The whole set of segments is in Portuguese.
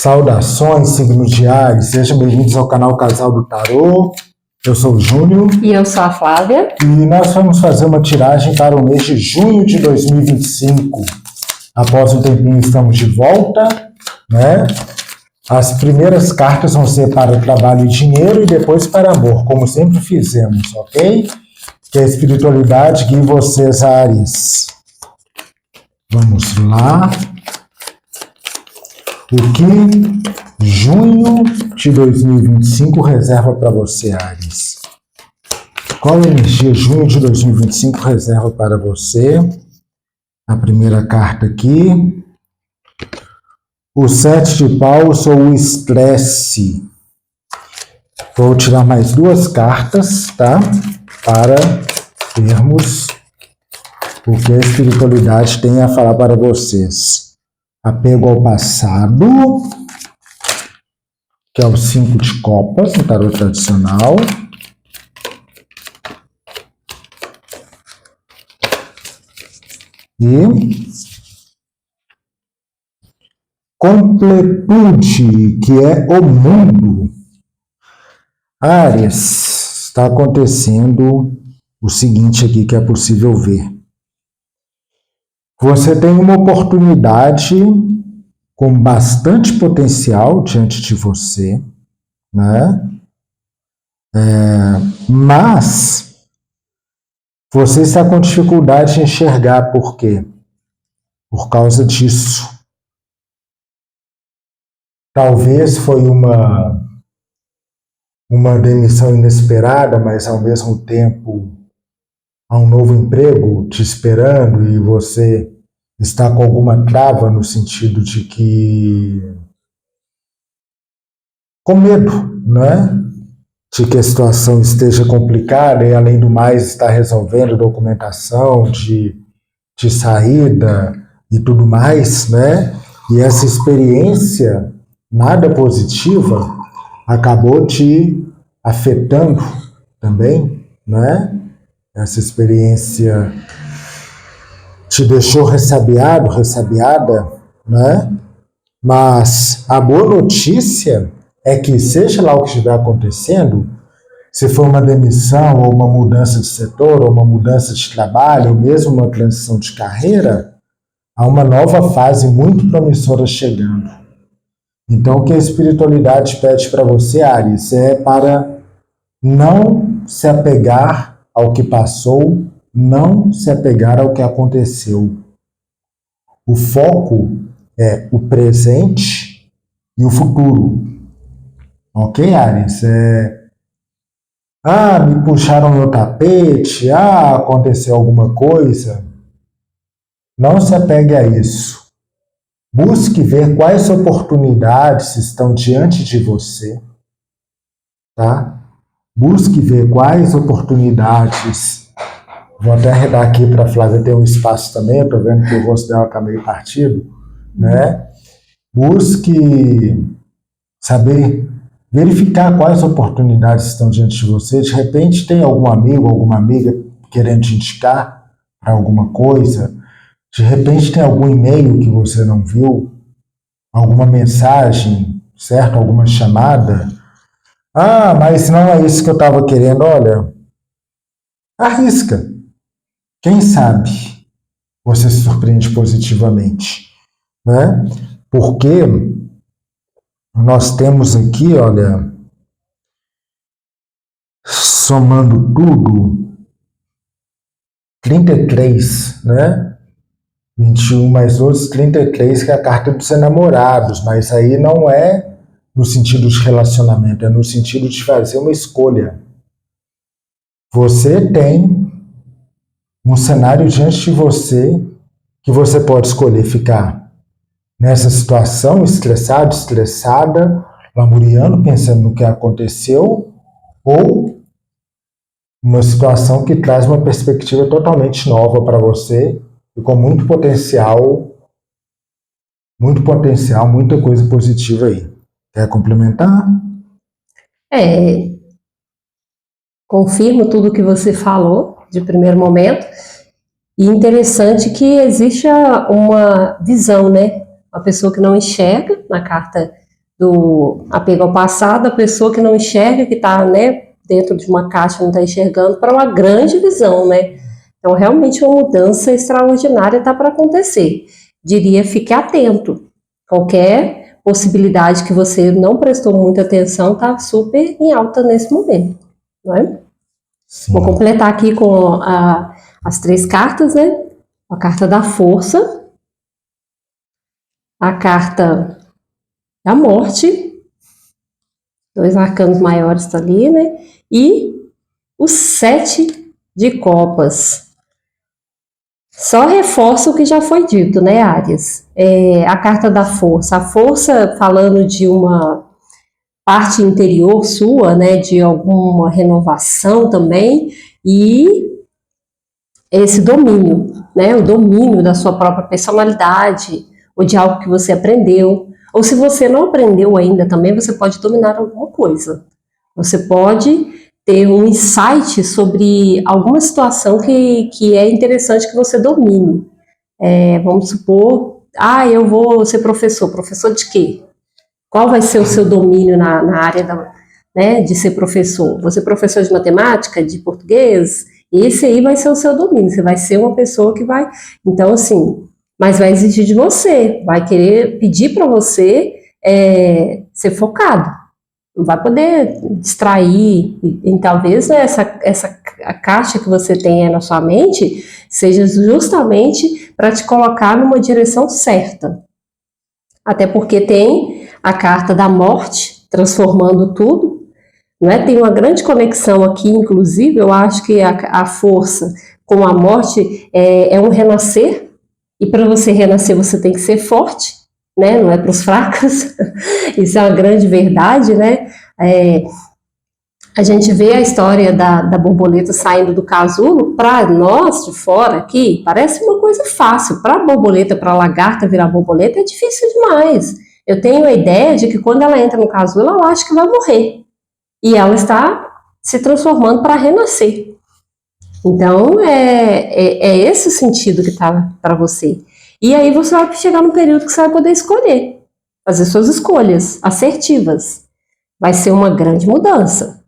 Saudações, signo de Áries, sejam bem-vindos ao canal Casal do Tarô. Eu sou o Júnior. E eu sou a Flávia. E nós vamos fazer uma tiragem para o mês de junho de 2025. Após um tempinho estamos de volta, né? As primeiras cartas vão ser para trabalho e dinheiro e depois para amor, como sempre fizemos, ok? Que a espiritualidade guie vocês, Áries. Vamos lá. O que junho de 2025 reserva para você, Áries? Qual energia junho de 2025 reserva para você? A primeira carta aqui. O 7 de paus ou o estresse. Vou tirar mais duas cartas, tá? Para vermos o que a espiritualidade tem a falar para vocês. Apego ao passado, que é o 5 de copas no tarô tradicional. E completude, que é o mundo. Áries, está acontecendo o seguinte aqui que é possível ver. Você tem uma oportunidade com bastante potencial diante de você, né? Mas você está com dificuldade de enxergar. Por quê? Por causa disso. Talvez foi uma demissão inesperada, mas ao mesmo tempo há um novo emprego te esperando e você está com alguma trava no sentido de que com medo, né? De que a situação esteja complicada e além do mais está resolvendo documentação de saída e tudo mais, né? E essa experiência nada positiva acabou te afetando também, né? Essa experiência te deixou ressabiado, ressabiada, né? Mas a boa notícia é que, seja lá o que estiver acontecendo, se for uma demissão, ou uma mudança de setor, ou uma mudança de trabalho, ou mesmo uma transição de carreira, há uma nova fase muito promissora chegando. Então, o que a espiritualidade pede para você, Áries, é para não se apegar ao que passou, não se apegar ao que aconteceu. O foco é o presente e o futuro. Ok, Áries? Me puxaram no tapete, aconteceu alguma coisa. Não se apegue a isso. Busque ver quais oportunidades estão diante de você, tá? Busque ver quais oportunidades. Vou até arredar aqui para a Flávia ter um espaço também. Eu estou vendo que o rosto dela está meio partido, né? Busque saber verificar quais oportunidades estão diante de você. De repente tem algum amigo, alguma amiga querendo te indicar para alguma coisa. De repente tem algum e-mail que você não viu, alguma mensagem, certo? Alguma chamada. Mas não é isso que eu estava querendo. Olha, arrisca. Quem sabe você se surpreende positivamente, né? Porque nós temos aqui, olha, somando tudo, 33, né? 21 mais outros, 33, que é a carta dos enamorados, mas aí não é no sentido de relacionamento, é no sentido de fazer uma escolha. Você tem um cenário diante de você que você pode escolher ficar nessa situação, estressado, estressada, lamuriando, pensando no que aconteceu, ou uma situação que traz uma perspectiva totalmente nova para você e com muito potencial, muita coisa positiva aí. Quer complementar? Confirmo tudo que você falou de primeiro momento. E interessante que existe uma visão, né? Uma pessoa que não enxerga, na carta do apego ao passado, a pessoa que não enxerga, que está, né, dentro de uma caixa, não está enxergando, para uma grande visão, né? Então, realmente, uma mudança extraordinária está para acontecer. Diria, fique atento. Qualquer possibilidade que você não prestou muita atenção está super em alta nesse momento, não é? Sim. Vou completar aqui com as 3 cartas, né? A carta da força, a carta da morte, 2 arcanos maiores tá ali, né? E o 7 de copas. Só reforça o que já foi dito, né, Áries? A carta da força. A força falando de uma parte interior sua, né, de alguma renovação também, e esse domínio, né, o domínio da sua própria personalidade, ou de algo que você aprendeu, ou se você não aprendeu ainda também, você pode dominar alguma coisa. Você pode ter um insight sobre alguma situação que é interessante que você domine. Vamos supor, eu vou ser professor. Professor de quê? Qual vai ser o seu domínio na área né, de ser professor? Você é professor de matemática, de português? Esse aí vai ser o seu domínio. Você vai ser uma pessoa que vai... Então, assim, mas vai exigir de você. Vai querer pedir para você ser focado. Não vai poder distrair. E talvez, né, a caixa que você tem na sua mente seja justamente para te colocar numa direção certa. Até porque tem a carta da morte, transformando tudo, né? Tem uma grande conexão aqui, inclusive, eu acho que a força com a morte é um renascer, e para você renascer você tem que ser forte, né? Não é para os fracos, isso é uma grande verdade, né? A gente vê a história da borboleta saindo do casulo, para nós de fora aqui, parece uma coisa fácil. Para a borboleta, para a lagarta virar borboleta, é difícil demais. Eu tenho a ideia de que quando ela entra no casulo, ela acha que vai morrer. E ela está se transformando para renascer. Então, é esse o sentido que está para você. E aí você vai chegar num período que você vai poder escolher, fazer suas escolhas assertivas. Vai ser uma grande mudança.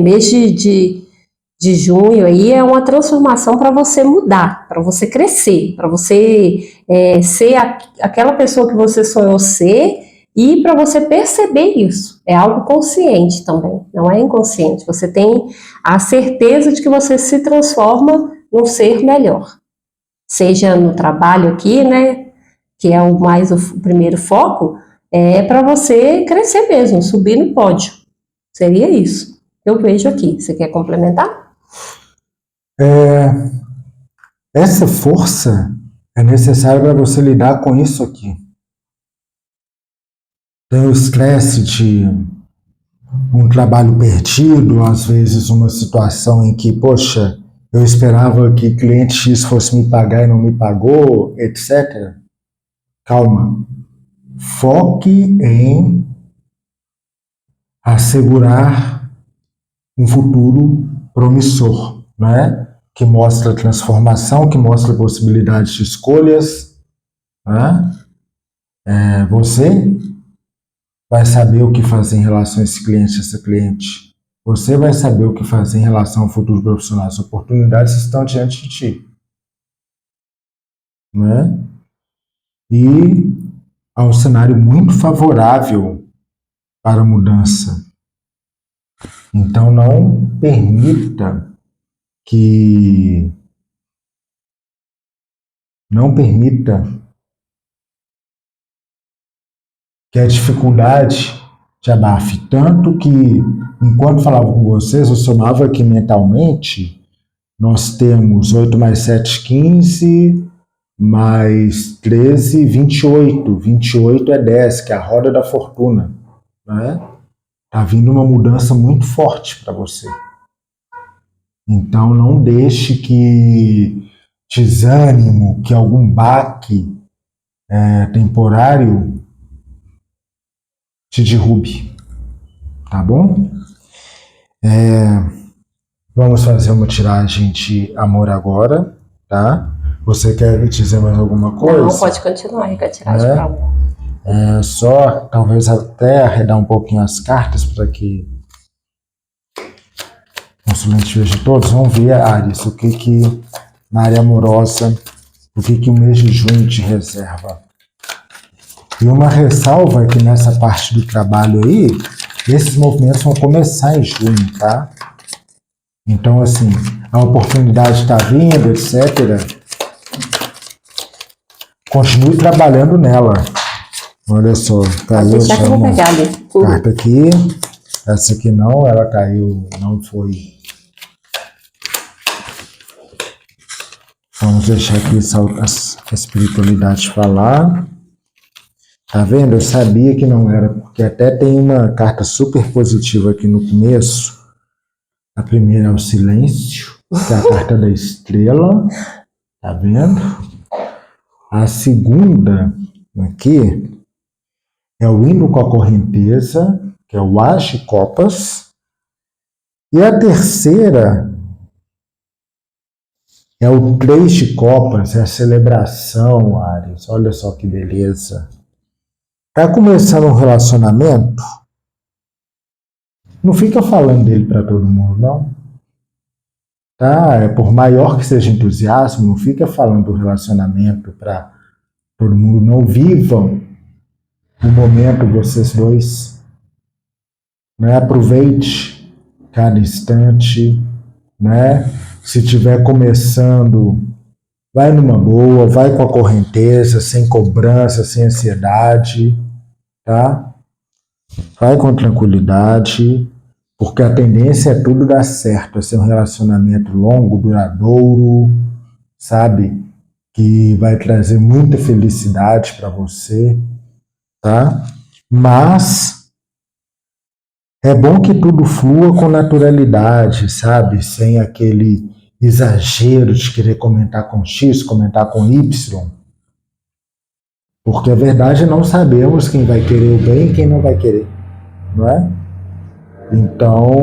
Mês de junho aí é uma transformação para você mudar, para você crescer, para você ser aquela pessoa que você sonhou ser, e para você perceber isso. É algo consciente também, não é inconsciente. Você tem a certeza de que você se transforma num ser melhor. Seja no trabalho aqui, né, que é o primeiro foco, para você crescer mesmo, subir no pódio. Seria isso. Eu vejo aqui. Você quer complementar? Essa força é necessária para você lidar com isso aqui. Tem o estresse de um trabalho perdido, às vezes uma situação em que, poxa, eu esperava que cliente X fosse me pagar e não me pagou, etc. Calma. Foque em assegurar um futuro promissor, né? Que mostra transformação, que mostra possibilidades de escolhas. Né? Você vai saber o que fazer em relação a esse cliente, essa cliente. Você vai saber o que fazer em relação ao futuro profissional. As oportunidades estão diante de ti. Né? E há um cenário muito favorável para a mudança. Então não permita que a dificuldade te abafe. Tanto que, enquanto falava com vocês, eu somava aqui mentalmente, nós temos 8 mais 7, 15, mais 13, 28. 28 é 10, que é a roda da fortuna. Né? Tá vindo uma mudança muito forte para você. Então não deixe que desânimo, que algum baque temporário te derrube. Tá bom? Vamos fazer uma tiragem de amor agora, tá? Você quer dizer mais alguma coisa? Não, pode continuar aí com a tiragem para amor. É só, talvez até arredar um pouquinho as cartas para que consulente veja todos. Vamos ver, Ares, o que na área amorosa, o que o mês de junho te reserva. E uma ressalva é que nessa parte do trabalho aí, esses movimentos vão começar em junho, tá? Então, assim, a oportunidade está vindo, etc. Continue trabalhando nela. Olha só, caiu uma carta aqui. Essa aqui não, ela caiu, não foi. Vamos deixar aqui a espiritualidade falar. Tá vendo? Eu sabia que não era, porque até tem uma carta super positiva aqui no começo. A primeira é o silêncio, que é a carta da estrela. Tá vendo? A segunda aqui é o hino com a correnteza, que é o As de Copas. E a terceira é o 3 de Copas, é a celebração, Ares. Olha só que beleza. Tá começando um relacionamento? Não fica falando dele para todo mundo, não. Tá? Por maior que seja entusiasmo, não fica falando do relacionamento para todo mundo. Não vivam o momento vocês dois. Né? Aproveite cada instante. Né? Se estiver começando, vai numa boa, vai com a correnteza, sem cobrança, sem ansiedade. Tá? Vai com tranquilidade, porque a tendência é tudo dar certo, é ser um relacionamento longo, duradouro, sabe? Que vai trazer muita felicidade para você, tá? Mas é bom que tudo flua com naturalidade, sabe? Sem aquele exagero de querer comentar com X, comentar com Y. Porque a verdade não sabemos quem vai querer o bem e quem não vai querer, não é? Então,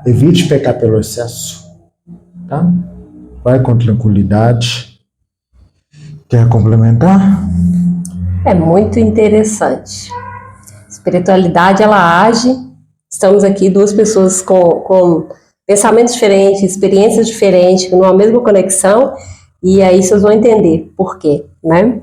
evite pecar pelo excesso, tá? Vai com tranquilidade. Quer complementar? É muito interessante. Espiritualidade, ela age. Estamos aqui duas pessoas com pensamentos diferentes, experiências diferentes, numa mesma conexão, e aí vocês vão entender por quê, né?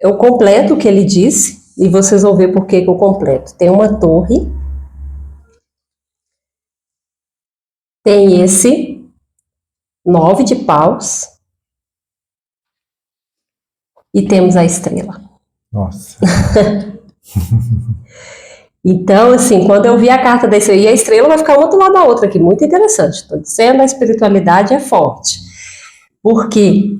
Eu completo o que ele disse, e vocês vão ver por que eu completo. Tem uma torre, tem esse 9 de paus, e temos a estrela. Nossa. Então, assim, quando eu vi a carta da estrela, e a estrela vai ficar um outro lado da outra aqui, muito interessante. Estou dizendo, a espiritualidade é forte. Porque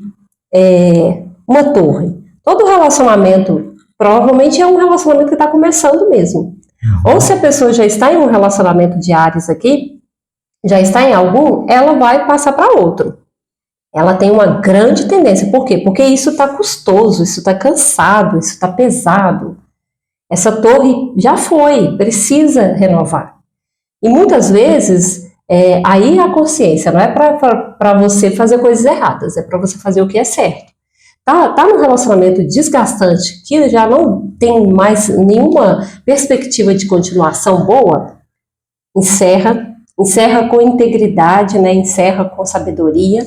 uma torre, todo relacionamento, provavelmente é um relacionamento que está começando mesmo. Ou se a pessoa já está em um relacionamento de Áries aqui, já está em algum, ela vai passar para outro. Ela tem uma grande tendência. Por quê? Porque isso está custoso, isso está cansado, isso está pesado. Essa torre já foi, precisa renovar. E muitas vezes, aí a consciência não é para você fazer coisas erradas, é para você fazer o que é certo. Tá num relacionamento desgastante, que já não tem mais nenhuma perspectiva de continuação boa, encerra com integridade, né? Encerra com sabedoria,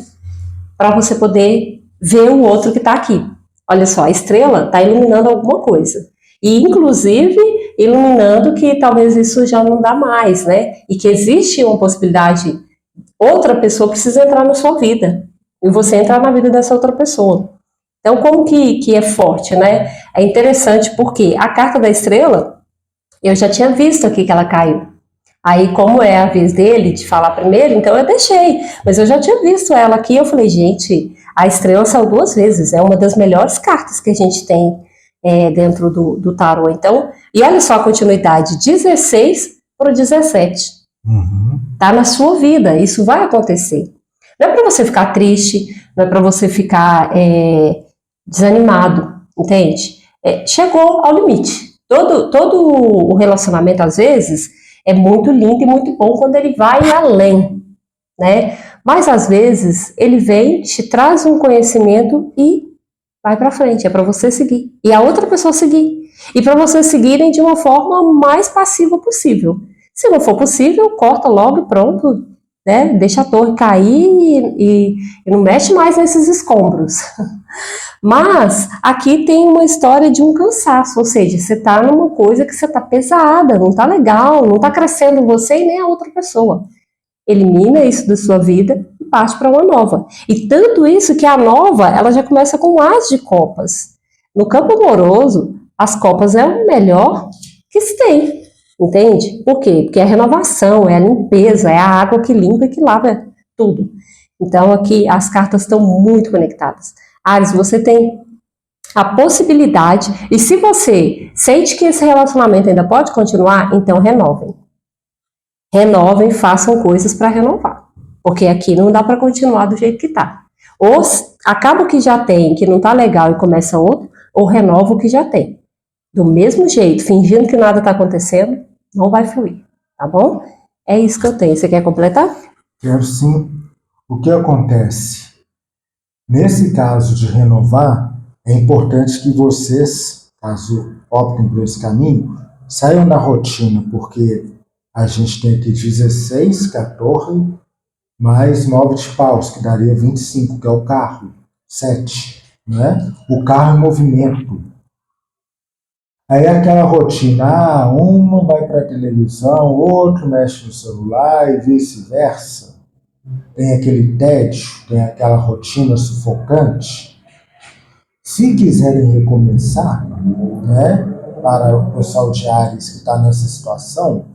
para você poder ver o outro que está aqui. Olha só, a estrela está iluminando alguma coisa. E, inclusive, iluminando que talvez isso já não dá mais, né? E que existe uma possibilidade, outra pessoa precisa entrar na sua vida. E você entrar na vida dessa outra pessoa. Então, como que é forte, né? É interessante porque a carta da estrela, eu já tinha visto aqui que ela caiu. Aí, como é a vez dele de falar primeiro, então eu deixei. Mas eu já tinha visto ela aqui e eu falei, gente, a estrela saiu 2 vezes. É uma das melhores cartas que a gente tem dentro do tarô. Então, e olha só a continuidade, 16 para o 17. Tá na sua vida, isso vai acontecer. Não é para você ficar triste, não é para você ficar desanimado, entende? Chegou ao limite. Todo o relacionamento, às vezes, é muito lindo e muito bom quando ele vai além, né? Mas às vezes ele vem, te traz um conhecimento e vai para frente, é para você seguir. E a outra pessoa seguir. E para vocês seguirem de uma forma mais passiva possível. Se não for possível, corta logo e pronto, né? Deixa a torre cair e não mexe mais nesses escombros. Mas aqui tem uma história de um cansaço, ou seja, você está numa coisa que você está pesada, não está legal, não está crescendo você e nem a outra pessoa. Elimina isso da sua vida e parte para uma nova. E tanto isso que a nova, ela já começa com as de copas. No campo amoroso, as copas é o melhor que se tem, entende? Por quê? Porque é a renovação, é a limpeza, é a água que limpa e que lava tudo. Então aqui as cartas estão muito conectadas. Ares, você tem a possibilidade, e se você sente que esse relacionamento ainda pode continuar, então renovem. Renovem, façam coisas para renovar. Porque aqui não dá para continuar do jeito que está. Ou acaba o que já tem, que não está legal e começa outro, ou renova o que já tem. Do mesmo jeito, fingindo que nada está acontecendo, não vai fluir, tá bom? É isso que eu tenho. Você quer completar? Quero sim. O que acontece? Nesse caso de renovar, é importante que vocês, caso optem por esse caminho, saiam da rotina, porque a gente tem aqui 16, 14, mais 9 de paus, que daria 25, que é o carro, 7, né? O carro em movimento. Aí é aquela rotina, uma vai para a televisão, outro mexe no celular e vice-versa. Tem aquele tédio, tem aquela rotina sufocante. Se quiserem recomeçar, né, para o pessoal de Áries que está nessa situação,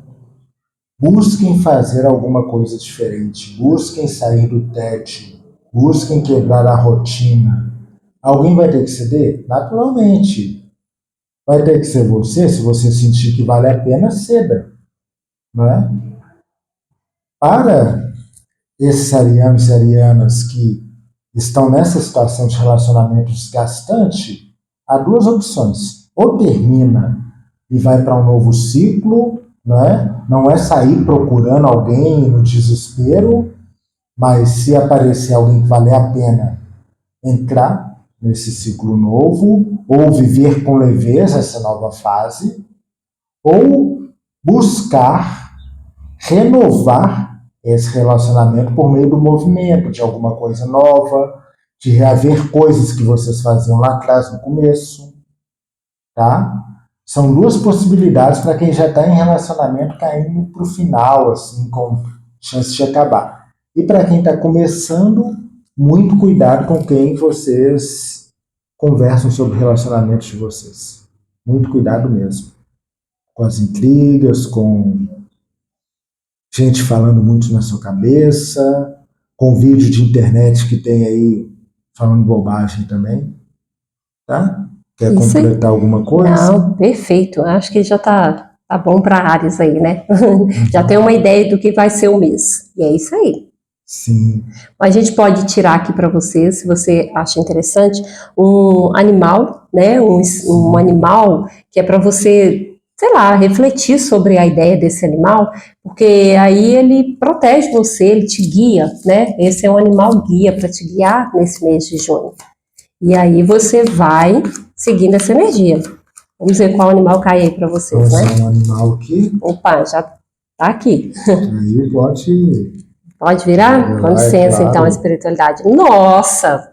busquem fazer alguma coisa diferente, busquem sair do tédio, busquem quebrar a rotina. Alguém vai ter que ceder? Naturalmente. Vai ter que ser você, se você sentir que vale a pena, ceda. Né? Para esses arianos e arianas que estão nessa situação de relacionamento desgastante, há duas opções. Ou termina e vai para um novo ciclo, né? Não é sair procurando alguém no desespero, mas se aparecer alguém que vale a pena entrar nesse ciclo novo, ou viver com leveza essa nova fase, ou buscar renovar esse relacionamento por meio do movimento, de alguma coisa nova, de reaver coisas que vocês faziam lá atrás no começo, tá? São duas possibilidades para quem já está em relacionamento caindo para o final, assim, com chance de acabar. E para quem está começando, muito cuidado com quem vocês conversam sobre o relacionamento de vocês. Muito cuidado mesmo. Com as intrigas, com gente falando muito na sua cabeça, com vídeo de internet que tem aí falando bobagem também. Tá? Quer Isso aí. completar alguma coisa? Não, perfeito. Acho que já tá bom para Áries aí, né? Já tem uma ideia do que vai ser o mês. E é isso aí. Sim. A gente pode tirar aqui para você, se você acha interessante, um animal, né? Um animal que é para você, sei lá, refletir sobre a ideia desse animal, porque aí ele protege você, ele te guia, né? Esse é um animal guia para te guiar nesse mês de junho. E aí você vai seguindo essa energia. Vamos ver qual animal cai aí para vocês, Vamos né? ver um animal aqui. Opa, já tá aqui. Aí pode... Pode virar? Com licença, claro. então, a espiritualidade. Nossa!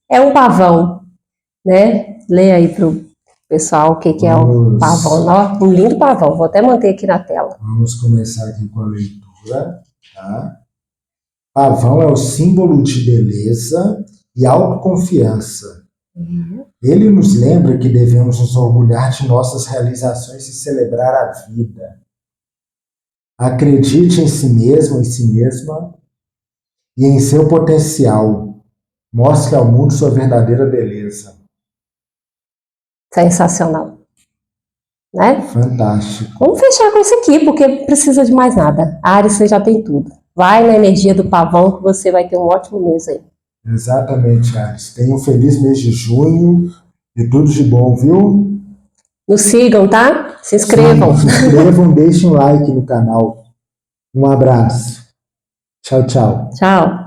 É um pavão, né? Lê aí pro pessoal o que é o pavão. Ó, um lindo pavão. Vou até manter aqui na tela. Vamos começar aqui com a leitura. Tá? Pavão é o símbolo de beleza e autoconfiança. Ele nos lembra que devemos nos orgulhar de nossas realizações e celebrar a vida. Acredite em si mesmo, em si mesma e em seu potencial. Mostre ao mundo sua verdadeira beleza. Sensacional. Né? Fantástico. Vamos fechar com esse aqui, porque não precisa de mais nada. Áries, você já tem tudo. Vai na energia do pavão que você vai ter um ótimo mês aí. Exatamente, Ares. Tenha um feliz mês de junho e tudo de bom, viu? Nos sigam, tá? Se inscrevam. Sim, se inscrevam, deixem um like no canal. Um abraço. Tchau, tchau. Tchau.